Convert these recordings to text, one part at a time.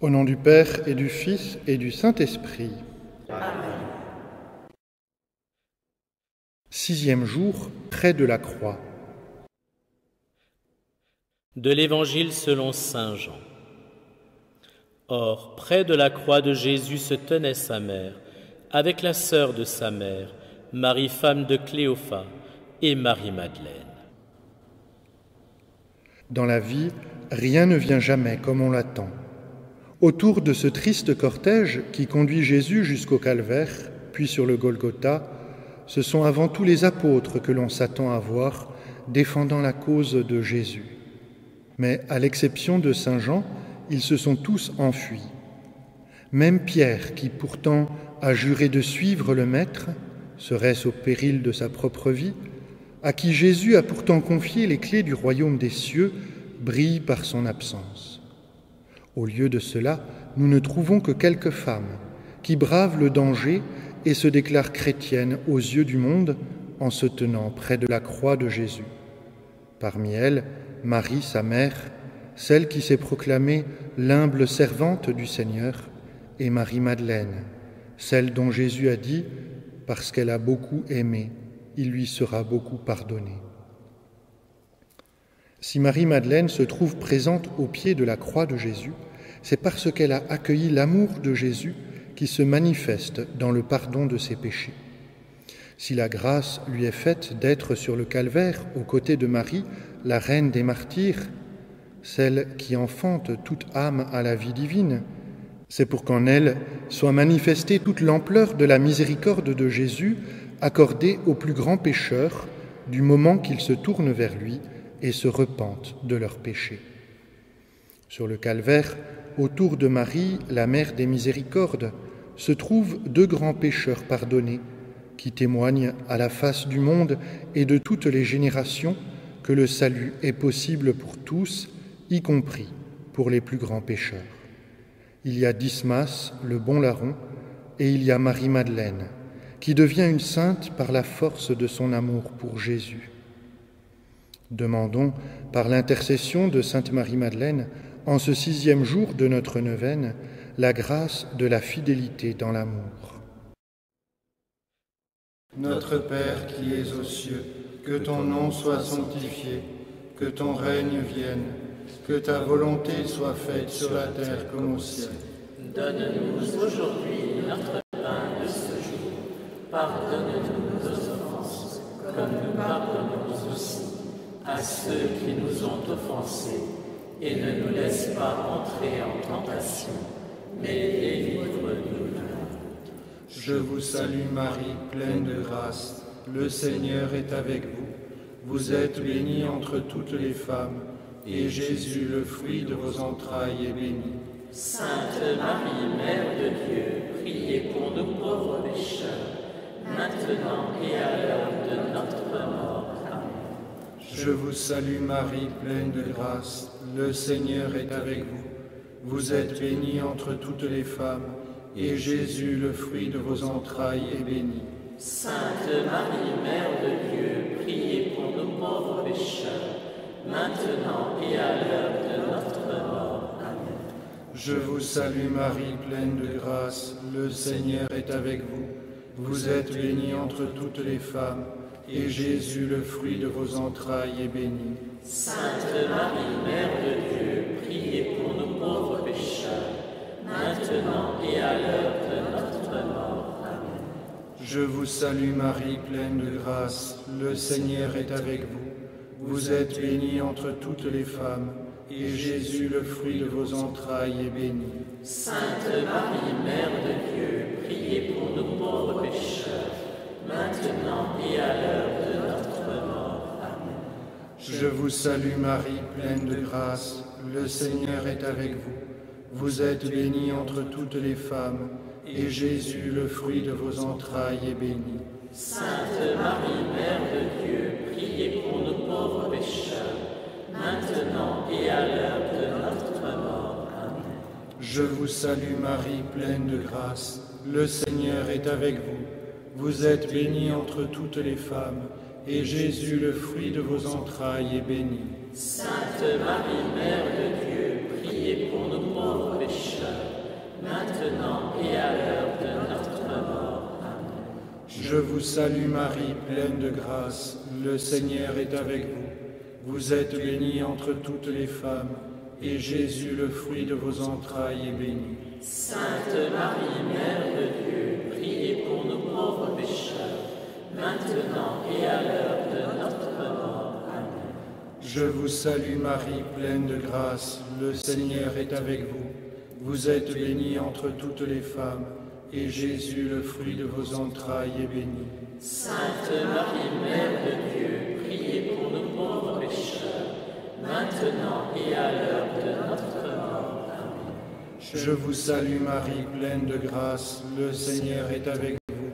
Au nom du Père et du Fils et du Saint-Esprit. Amen. 6e jour, près de la croix. De l'Évangile selon saint Jean. Or, près de la croix de Jésus se tenait sa mère, avec la sœur de sa mère, Marie femme de Cléophas, et Marie-Madeleine. Dans la vie, rien ne vient jamais comme on l'attend. Autour de ce triste cortège qui conduit Jésus jusqu'au calvaire, puis sur le Golgotha, ce sont avant tout les apôtres que l'on s'attend à voir défendant la cause de Jésus. Mais à l'exception de saint Jean, ils se sont tous enfuis. Même Pierre, qui pourtant a juré de suivre le Maître, serait-ce au péril de sa propre vie, à qui Jésus a pourtant confié les clés du royaume des cieux, brille par son absence. Au lieu de cela, nous ne trouvons que quelques femmes qui bravent le danger et se déclarent chrétiennes aux yeux du monde en se tenant près de la croix de Jésus. Parmi elles, Marie, sa mère, celle qui s'est proclamée l'humble servante du Seigneur, et Marie-Madeleine, celle dont Jésus a dit « Parce qu'elle a beaucoup aimé, il lui sera beaucoup pardonné ». Si Marie-Madeleine se trouve présente au pied de la croix de Jésus, c'est parce qu'elle a accueilli l'amour de Jésus qui se manifeste dans le pardon de ses péchés. Si la grâce lui est faite d'être sur le calvaire aux côtés de Marie, la reine des martyrs, celle qui enfante toute âme à la vie divine, c'est pour qu'en elle soit manifestée toute l'ampleur de la miséricorde de Jésus accordée aux plus grands pécheurs du moment qu'ils se tournent vers lui et se repentent de leurs péchés. Sur le calvaire, autour de Marie, la mère des miséricordes, se trouvent deux grands pécheurs pardonnés qui témoignent à la face du monde et de toutes les générations que le salut est possible pour tous, y compris pour les plus grands pécheurs. Il y a Dismas, le bon larron, et il y a Marie-Madeleine, qui devient une sainte par la force de son amour pour Jésus. Demandons, par l'intercession de sainte Marie-Madeleine, en ce 6e jour de notre neuvaine, la grâce de la fidélité dans l'amour. Notre Père qui es aux cieux, que ton nom soit sanctifié, que ton règne vienne, que ta volonté soit faite sur la terre comme au ciel. Donne-nous aujourd'hui notre pain de ce jour. Pardonne-nous nos offenses, comme nous pardonnons aussi à ceux qui nous ont offensés. Et ne nous laisse pas entrer en tentation, mais délivre-nous du mal. Je vous salue Marie, pleine de grâce. Le Seigneur est avec vous. Vous êtes bénie entre toutes les femmes, et Jésus, le fruit de vos entrailles, est béni. Sainte Marie, Mère de Dieu, priez pour nous pauvres pécheurs, maintenant et à l'heure de notre mort. Amen. Je vous salue Marie, pleine de grâce. Le Seigneur est avec vous. Vous êtes bénie entre toutes les femmes, et Jésus, le fruit de vos entrailles, est béni. Sainte Marie, Mère de Dieu, priez pour nous pauvres pécheurs, maintenant et à l'heure de notre mort. Amen. Je vous salue Marie, pleine de grâce. Le Seigneur est avec vous. Vous êtes bénie entre toutes les femmes, et Jésus, le fruit de vos entrailles, est béni. Sainte Marie, Mère de Dieu, priez pour nous pauvres pécheurs, maintenant et à l'heure de notre mort. Amen. Je vous salue Marie, pleine de grâce. Le Seigneur est avec vous. Vous êtes bénie entre toutes les femmes, et Jésus, le fruit de vos entrailles, est béni. Sainte Marie, Mère de Dieu, priez pour nous pauvres pécheurs, maintenant et à l'heure de notre mort. Amen. Je vous salue Marie, pleine de grâce. Le Seigneur est avec vous. Vous êtes bénie entre toutes les femmes, et Jésus, le fruit de vos entrailles, est béni. Sainte Marie, Mère de Dieu, priez pour nous pauvres pécheurs, maintenant et à l'heure de notre mort. Amen. Je vous salue Marie, pleine de grâce. Le Seigneur est avec vous. Vous êtes bénie entre toutes les femmes, et Jésus, le fruit de vos entrailles, est béni. Sainte Marie, Mère de Dieu, priez priez pour nous pauvres pécheurs, maintenant et à l'heure de notre mort. Amen. Je vous salue Marie, pleine de grâce, le Seigneur est avec vous. Vous êtes bénie entre toutes les femmes, et Jésus, le fruit de vos entrailles, est béni. Sainte Marie, Mère de Dieu, priez pour nous pauvres pécheurs, maintenant et à l'heure de notre mort. Amen. Je vous salue Marie, pleine de grâce, le Seigneur est avec vous. Vous êtes bénie entre toutes les femmes, et Jésus, le fruit de vos entrailles, est béni. Sainte Marie, Mère de Dieu, priez pour nous pauvres pécheurs, maintenant et à l'heure de notre mort. Amen. Je vous salue Marie, pleine de grâce, le Seigneur est avec vous.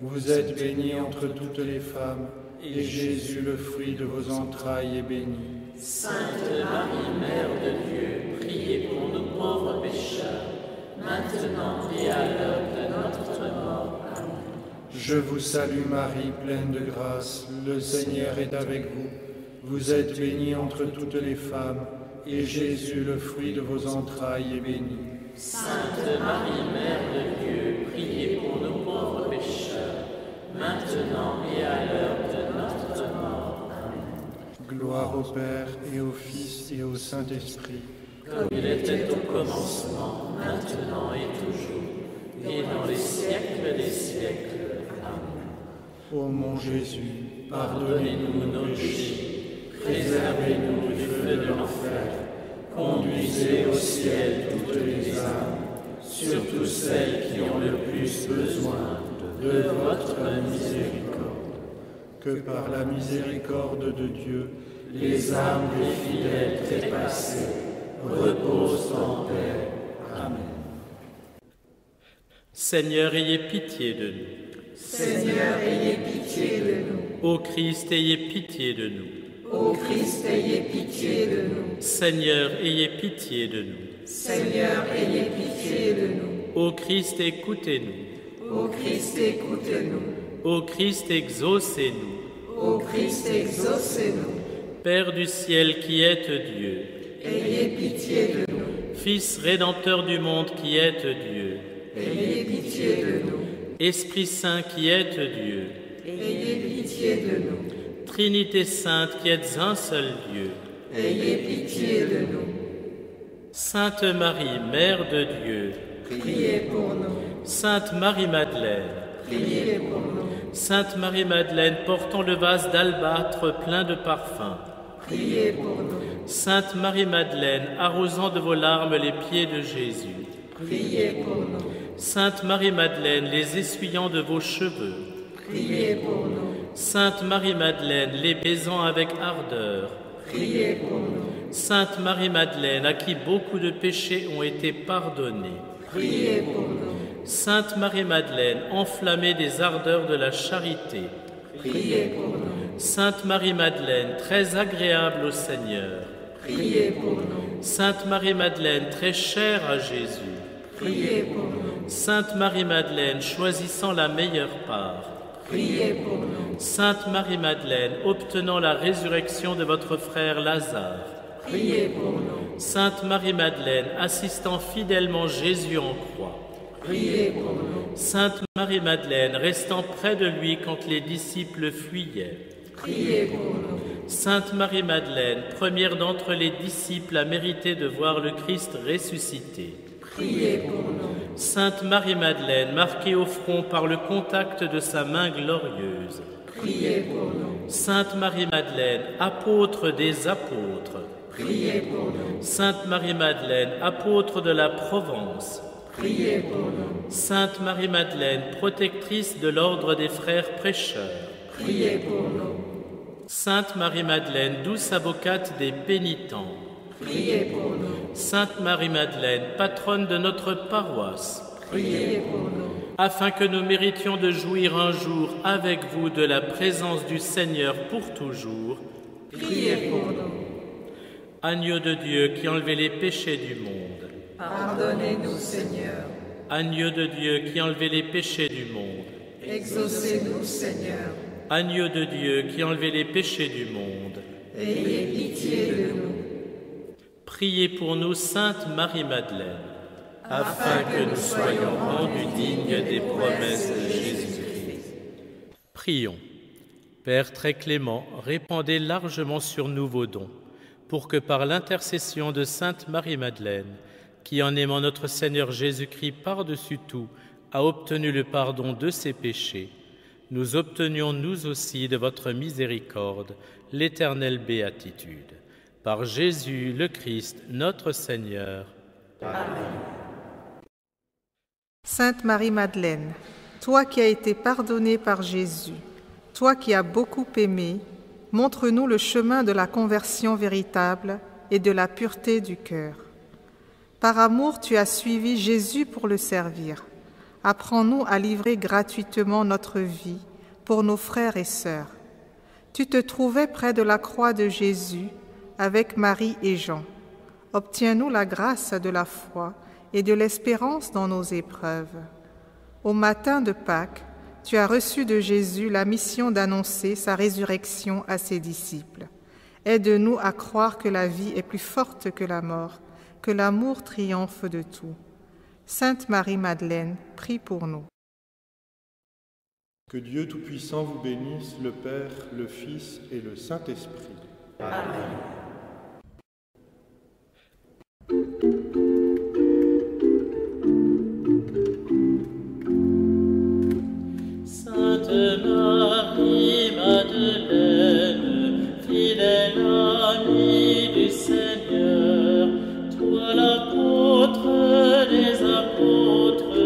Vous êtes bénie entre toutes les femmes, et Jésus, le fruit de vos entrailles, est béni. Sainte Marie, Mère de Dieu, priez pour nous pauvres pécheurs, maintenant et à l'heure de notre mort. Amen. Je vous salue Marie, pleine de grâce, le Seigneur est avec vous. Vous êtes bénie entre toutes les femmes, et Jésus, le fruit de vos entrailles, est béni. Sainte Marie, Mère de Dieu, priez pour nous pauvres pécheurs, maintenant et à l'heure de notre mort. Amen. Gloire au Père, et au Fils, et au Saint-Esprit. Comme il était au commencement, maintenant et toujours, et dans les siècles des siècles. Amen. Ô mon Jésus, pardonnez-nous nos péchés, préservez-nous du feu de l'enfer, conduisez au ciel toutes les âmes, surtout celles qui ont le plus besoin de votre miséricorde. Que par la miséricorde de Dieu, les âmes des fidèles trépassés reposent en paix. Amen. Seigneur, ayez pitié de nous. Seigneur, ayez pitié de nous. Ô Christ, ayez pitié de nous. Ô Christ, ayez pitié de nous. Seigneur, ayez pitié de nous. Seigneur, ayez pitié de nous. Ô Christ, écoutez-nous. Ô Christ, écoutez-nous. Ô Christ, exaucez-nous. Ô Christ, exaucez-nous. Père du ciel qui êtes Dieu, Ayez pitié de nous. Fils rédempteur du monde qui êtes Dieu, Ayez pitié de nous. Esprit Saint qui êtes Dieu, Ayez pitié de nous. Trinité Sainte qui êtes un seul Dieu, Ayez pitié de nous. Sainte Marie, Mère de Dieu, Priez pour nous. Sainte Marie-Madeleine, Priez pour nous. Sainte Marie-Madeleine portant le vase d'albâtre plein de parfums, Priez pour nous. Sainte Marie-Madeleine arrosant de vos larmes les pieds de Jésus, Priez pour nous. Sainte Marie-Madeleine les essuyant de vos cheveux, Priez pour nous. Sainte Marie-Madeleine les baisant avec ardeur, Priez pour nous. Sainte Marie-Madeleine à qui beaucoup de péchés ont été pardonnés, Priez pour nous. Sainte Marie-Madeleine enflammée des ardeurs de la charité, Priez pour nous. Sainte Marie-Madeleine très agréable au Seigneur, Priez pour nous. Sainte Marie-Madeleine très chère à Jésus, Priez pour nous. Sainte Marie-Madeleine choisissant la meilleure part, Priez pour nous. Sainte Marie-Madeleine obtenant la résurrection de votre frère Lazare, Priez pour nous. Sainte Marie-Madeleine assistant fidèlement Jésus en croix, Priez pour nous. Sainte Marie-Madeleine restant près de lui quand les disciples fuyaient, Priez pour nous. Sainte Marie-Madeleine, première d'entre les disciples à mériter de voir le Christ ressuscité, Priez pour nous. Sainte Marie-Madeleine marquée au front par le contact de sa main glorieuse, Priez pour nous. Sainte Marie-Madeleine, apôtre des apôtres, Priez pour nous. Sainte Marie-Madeleine, apôtre de la Provence, Priez pour nous. Sainte Marie-Madeleine, protectrice de l'ordre des frères prêcheurs, Priez pour nous. Sainte Marie-Madeleine, douce avocate des pénitents, Priez pour nous. Sainte Marie-Madeleine, patronne de notre paroisse, Priez pour nous. afin que nous méritions de jouir un jour avec vous de la présence du Seigneur pour toujours. Priez pour nous. Agneau de Dieu qui enlevait les péchés du monde, Pardonnez-nous, Seigneur. Agneau de Dieu qui enlevait les péchés du monde, Exaucez-nous, Seigneur. Agneau de Dieu qui enlevait les péchés du monde, Ayez pitié de nous. Priez pour nous, Sainte Marie-Madeleine, afin que nous soyons rendus dignes des promesses de Jésus-Christ. Prions. Père très clément, répandez largement sur nous vos dons, pour que par l'intercession de Sainte Marie-Madeleine, qui en aimant notre Seigneur Jésus-Christ par-dessus tout, a obtenu le pardon de ses péchés, nous obtenions nous aussi de votre miséricorde l'éternelle béatitude. Par Jésus le Christ, notre Seigneur. Amen. Sainte Marie-Madeleine, toi qui as été pardonnée par Jésus, toi qui as beaucoup aimé, montre-nous le chemin de la conversion véritable et de la pureté du cœur. Par amour, tu as suivi Jésus pour le servir. Apprends-nous à livrer gratuitement notre vie pour nos frères et sœurs. Tu te trouvais près de la croix de Jésus avec Marie et Jean. Obtiens-nous la grâce de la foi et de l'espérance dans nos épreuves. Au matin de Pâques, tu as reçu de Jésus la mission d'annoncer sa résurrection à ses disciples. Aide-nous à croire que la vie est plus forte que la mort, que l'amour triomphe de tout. Sainte Marie-Madeleine, prie pour nous. Que Dieu Tout-Puissant vous bénisse, le Père, le Fils et le Saint-Esprit. Amen. Sainte Marie-Madeleine, fidèle amie du Seigneur, toi l'apôtre des apôtres,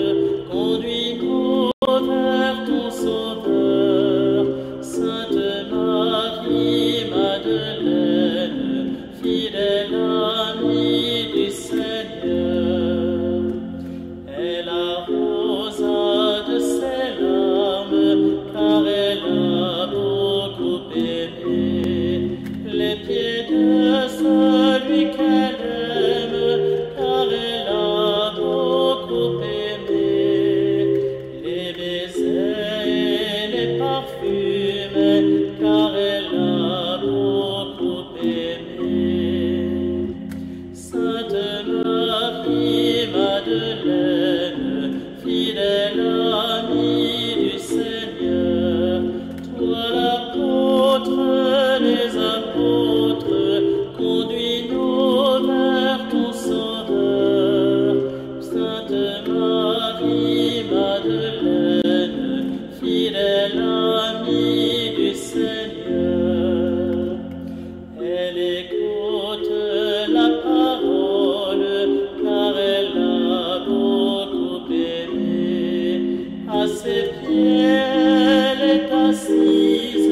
conduis-nous vers ton Sauveur. Sainte Marie-Madeleine, fidèle amie du Seigneur, elle arrosa de ses larmes, car elle a beaucoup aimé les pieds de celui qu'elle aime, car elle a beaucoup aimé les baisers et les parfums, car elle a beaucoup aimé. Sainte Marie-Madeleine, fidèle amie du Seigneur, toi l'apôtre des apôtres, conduis-nous vers ton Sauveur. Sainte Marie-Madeleine, fidèle amie du Seigneur, elle écoute la parole, car elle a beaucoup aimé. À ses pieds, elle est assise,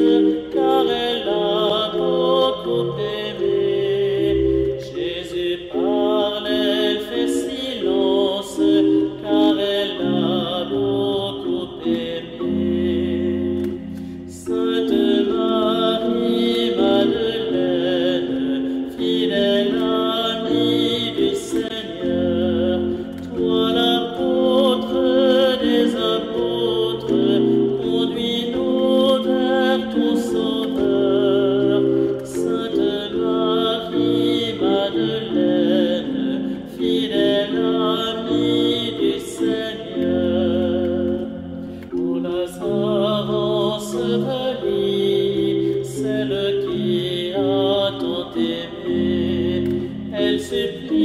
car elle a beaucoup aimé. Jésus parle, elle fait silence, car elle a beaucoup aimé. Sainte Marie-Madeleine, fidèle amie du Seigneur, toi l'apôtre des apôtres, conduis-nous vers ton Sauveur. Sainte Marie-Madeleine, fidèle amie du Seigneur, pour Lazare enseveli, celle qui a tant aimé, elle supplie